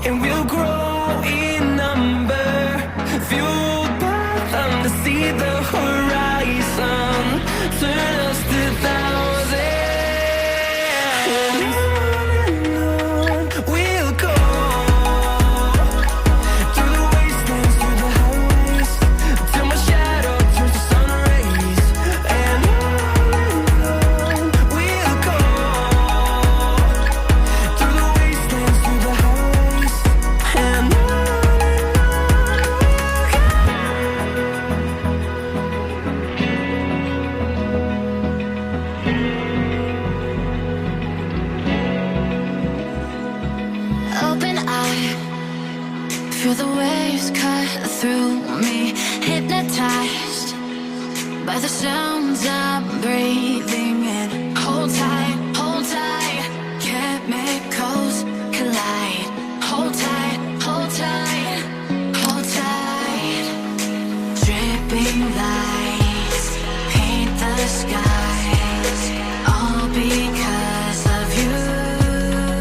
and we'll grow in number, fueled by them to see the horizon, turn us to thousands. And on we'll go, through the wastelands, through the highways, till my shadow turns to sun rays. And on we'll go, through the wastelands, through the highways, and on Open eye, feel the waves cut through me, hypnotized by the sounds I'm breathing in. Hold tight,